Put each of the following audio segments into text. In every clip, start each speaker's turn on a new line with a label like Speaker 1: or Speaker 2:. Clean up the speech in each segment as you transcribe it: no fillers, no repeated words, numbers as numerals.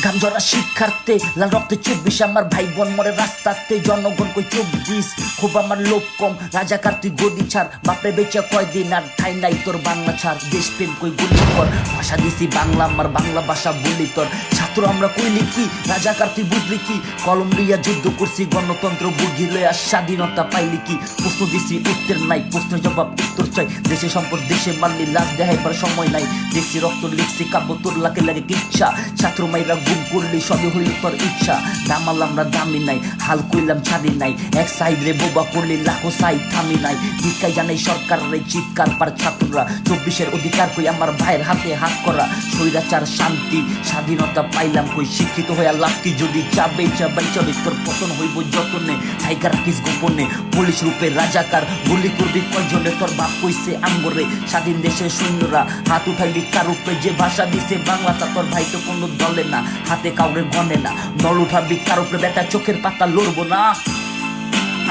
Speaker 1: গামজরা শিক্ষার্থে লাল রক্তে 24 আমার ভাই বোন মরে রাস্তাতে জনগণ কই 24 খুব আমার লোভ কম রাজাকার তুই গদি ছাড় বাপরে বেচা কয়দিন আর ঠাই নাই তোর বাংলা ছাড় দেশপ্রেম কই গুলি কর ভাষা দিছি বাংলা আমার বাংলা ভাষা বলি তোর ছাত্র আমরা কইলি কি রাজাকার তুই বুঝলি কি কলম লইয়া যুদ্ধ করছি গণতন্ত্র বুঝি লইয়া স্বাধীনতা পাইলি কি প্রশ্ন দিছি উত্তর নাই প্রশ্নের জবাব উত্তর চাই দেশে সম্পদ দেশে মারলি লাশ দেখাইবার সময় নাই দেখছি রক্ত লিখছি কাব্য তোর লাগে লাগে ইচ্ছা ছাত্র মাইরা গুম করলি সবই হইল তোর ইচ্ছা দামাল আমরা দামি নাই হাল কইলাম ছাড়ি নাই এক সাইড রে বোবা করলি লাখো সাইড থামি নাই ভিক্ষাই জানাই সরকার রে চিৎকার পার ছাত্ররা 24-এর অধিকার কই আমার ভাইয়ের হাতে হাত করা স্বৈরাচার শান্তি স্বাধীনতা পাইলাম কই শিক্ষিত হইয়া লাভটি যদি চাবে চলে তোর পতন হইব যতনে টাইগার কিস গোপনে পুলিশ রূপে রাজাকার গুলি করবি কয়জনে তোর বাপ কইছে আমগরে স্বাধীন দেশের সৈন্যরা হাত উঠাইবি কার উপরে যে ভাষা দিছে বাংলা তা তোর ভাই তো কোনো দলে না হাতে কাউরে গনে না নল উঠাবি কার উপরে বেটা চোখের পাতা লড়বো না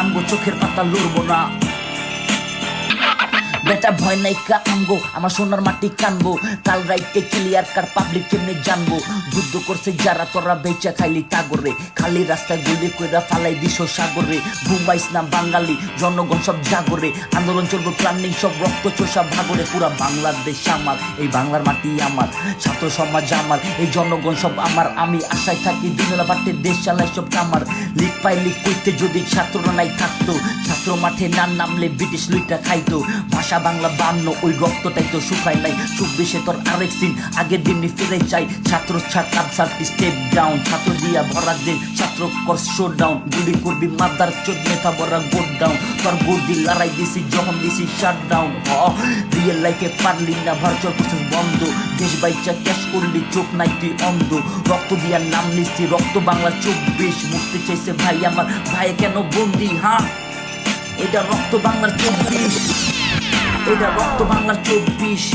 Speaker 1: আমগো চোখের পাতা লড়বো না বেটা ভয় নাই কা আমগো আমার সোনার মাটি কানবো কাল রাইতে ক্লিয়ার কার পাবলিক কেমনে জানবো যুদ্ধ করছে যারা তোরা বেচা খাইলি তাগরে খালি রাস্তায় গুলি কইরা ফালাই দিস সাগরে ঘুমাইস না বাঙালি জনগণ সব জাগরে আন্দোলন চলবো প্রাণিক সব রক্ত চোষা ভাগরে পুরা বাংলাদেশ আমার এই বাংলার মাটি আমার ছাত্র সমাজ আমার এই জনগণ সব আমার আমি আশায় থাকি দিনলা বাটে দেশ চালায় সব আমার লিখ পাই লিখ কইতে যদি ছাত্ররা নাই থাকতো ছাত্র মাঠে না নামলে ব্রিটিশ লুইটা খাইতো ভাষা বাংলা বান্ন ওই রক্তটাই তো শুকায় নাই 24-এ তোর আরেক সিন আগের দিন ফিরে চাই ছাত্র স্টেপ ডাউন ছাত্র দিয়া ভরা দিন ছাত্র কর শো ডাউন গুলি করবি মাদার চোদ নেতা বড়া গোড ডাউন তোর বৌদি লড়াই দিছি যখন দিছি শাট ডাউন রিয়েল লাইফে পারলি না ভার্চুয়াল প্রসেস বন্ধ দেশ বাইচা ক্যাশ করলি চোখ নাই তুই অন্ধ রক্ত দিয়া নাম নিছি রক্ত বাংলা 24 মুক্তি চাইছে ভাই আমার ভাই কেন বন্দি এটা রক্ত বাংলার 24 এটা রক্ত বাংলার 24